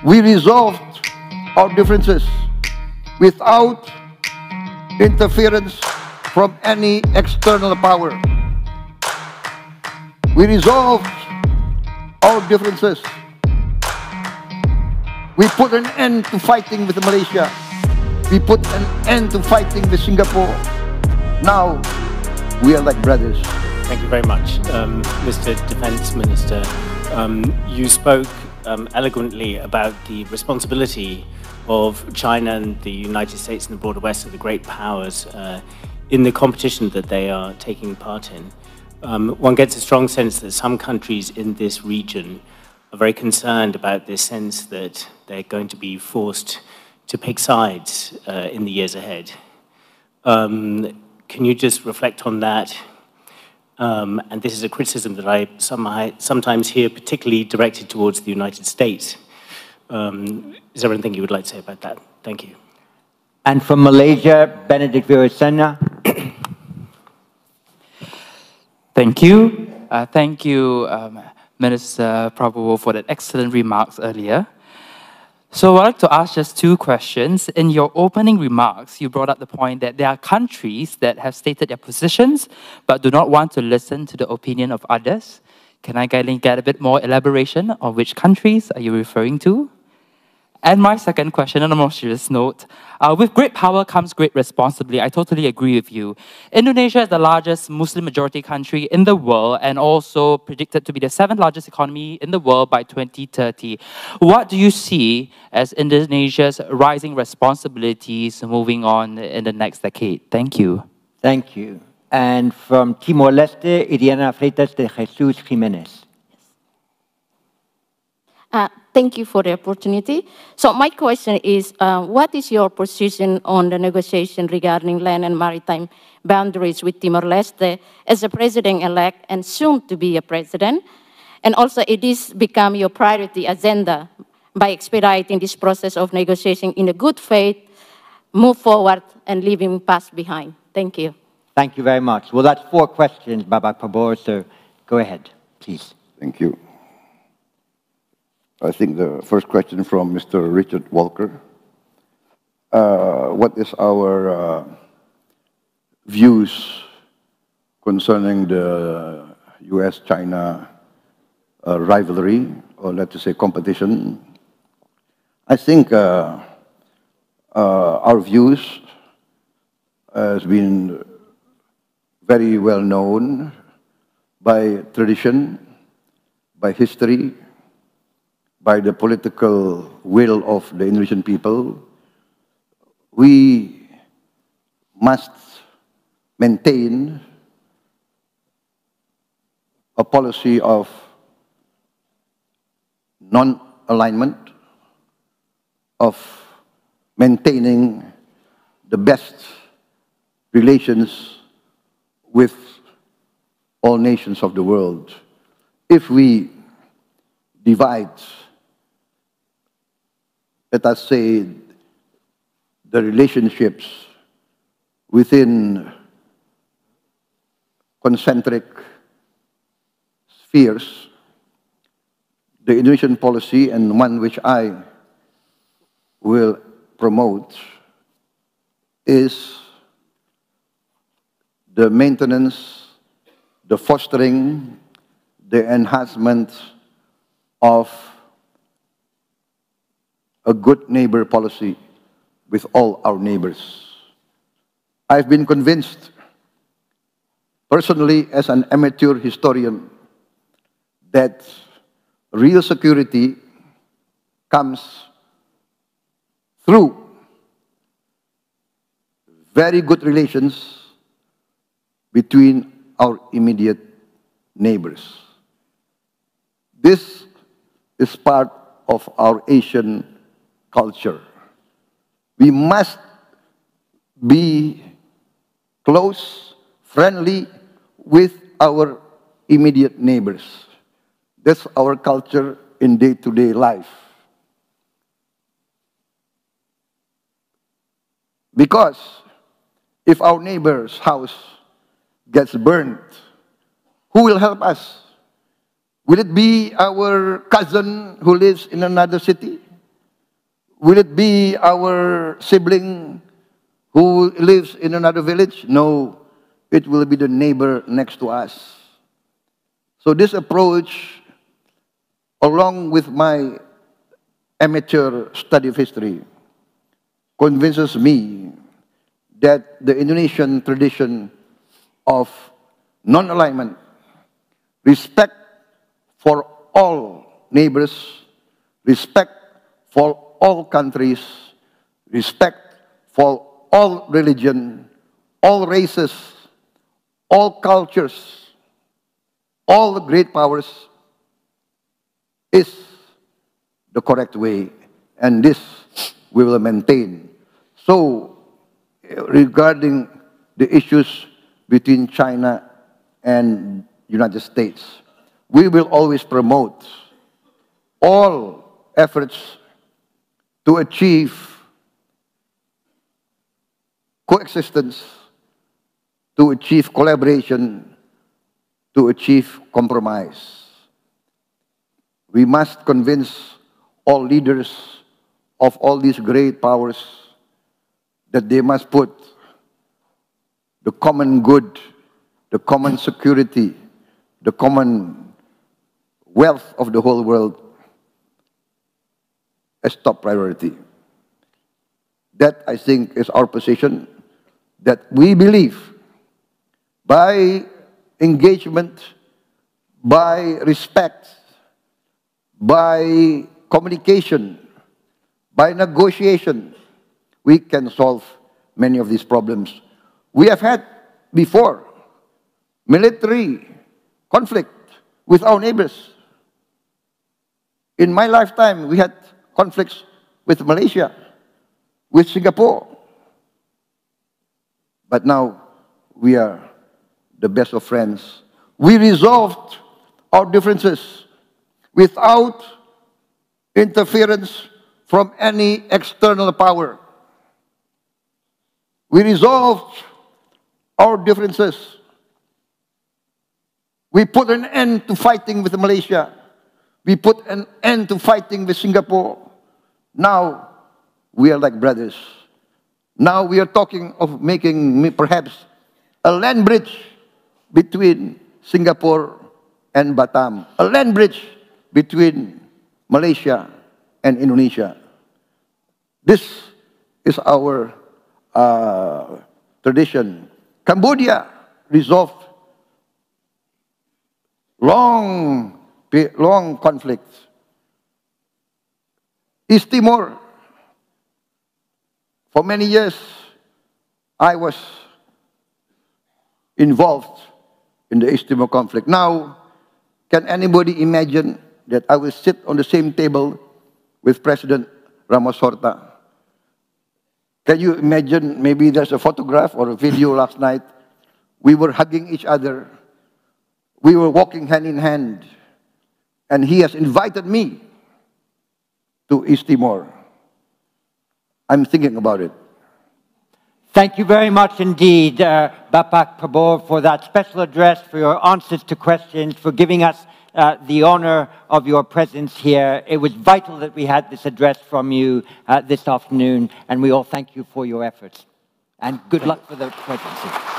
We resolved our differences without interference from any external power. We resolved our differences. We put an end to fighting with Malaysia. We put an end to fighting with Singapore. Now, we are like brothers. Thank you very much. Mr. Defense Minister, you spoke eloquently about the responsibility of China and the United States and the broader West, of the great powers, in the competition that they are taking part in. One gets a strong sense that some countries in this region are very concerned about this sense that they're going to be forced to pick sides in the years ahead. Can you just reflect on that? And this is a criticism that I sometimes hear, particularly directed towards the United States. Is there anything you would like to say about that? Thank you. And from Malaysia, Benedict Virasena. Thank you. Thank you, Minister Prabowo, for that excellent remarks earlier. So I'd like to ask just two questions. In your opening remarks, you brought up the point that there are countries that have stated their positions, but do not want to listen to the opinion of others. Can I get a bit more elaboration on which countries are you referring to? And my second question, on a more serious note, with great power comes great responsibility. I totally agree with you. Indonesia is the largest Muslim majority country in the world and also predicted to be the 7th largest economy in the world by 2030. What do you see as Indonesia's rising responsibilities moving on in the next decade? Thank you. Thank you. And from Timor-Leste, Iriana Freitas de Jesus Jimenez. Thank you for the opportunity. So my question is, what is your position on the negotiation regarding land and maritime boundaries with Timor-Leste as a president-elect and soon to be a president? And also, it is become your priority agenda by expediting this process of negotiation in a good faith, move forward and leaving past behind. Thank you. Thank you very much. Well, that's 4 questions, Pak Prabowo, so go ahead, please. Thank you. I think the first question from Mr. Richard Walker. What is our views concerning the US-China rivalry, or let's say competition? I think our views has been very well known by tradition, by history, by the political will of the Indonesian people. We must maintain a policy of non-alignment, of maintaining the best relations with all nations of the world. If we divide, let us say, the relationships within concentric spheres, the Indonesian policy, and one which I will promote, is the maintenance, the fostering, the enhancement of a good neighbor policy with all our neighbors. I've been convinced, personally as an amateur historian, that real security comes through very good relations between our immediate neighbors. This is part of our Asian culture. We must be close, friendly with our immediate neighbors. That's our culture in day-to-day life. Because if our neighbor's house gets burned, who will help us? Will it be our cousin who lives in another city? Will it be our sibling who lives in another village? No, it will be the neighbor next to us. So this approach, along with my amateur study of history, convinces me that the Indonesian tradition of non-alignment, respect for all neighbors, respect for all countries, respect for all religion, all races, all cultures, all the great powers, is the correct way, and this we will maintain. So, regarding the issues between China and United States, we will always promote all efforts to achieve coexistence, to achieve collaboration, to achieve compromise. We must convince all leaders of all these great powers that they must put the common good, the common security, the common wealth of the whole world as top priority. That, I think, is our position, that we believe by engagement, by respect, by communication, by negotiation, we can solve many of these problems. We have had before military conflict with our neighbors. In my lifetime, we had conflicts with Malaysia, with Singapore. But now we are the best of friends. We resolved our differences without interference from any external power. We resolved our differences. We put an end to fighting with Malaysia. We put an end to fighting with Singapore. Now we are like brothers. Now we are talking of making perhaps a land bridge between Singapore and Batam, a land bridge between Malaysia and Indonesia. This is our tradition. Cambodia resolved long conflicts. East Timor, for many years, I was involved in the East Timor conflict. Now, can anybody imagine that I will sit on the same table with President Ramos Horta? Can you imagine, maybe there's a photograph or a video last night, we were hugging each other, we were walking hand in hand, and he has invited me to East Timor. I'm thinking about it. Thank you very much indeed, Bapak Prabowo, for that special address, for your answers to questions, for giving us the honor of your presence here. It was vital that we had this address from you this afternoon, and we all thank you for your efforts. And good luck for the presidency.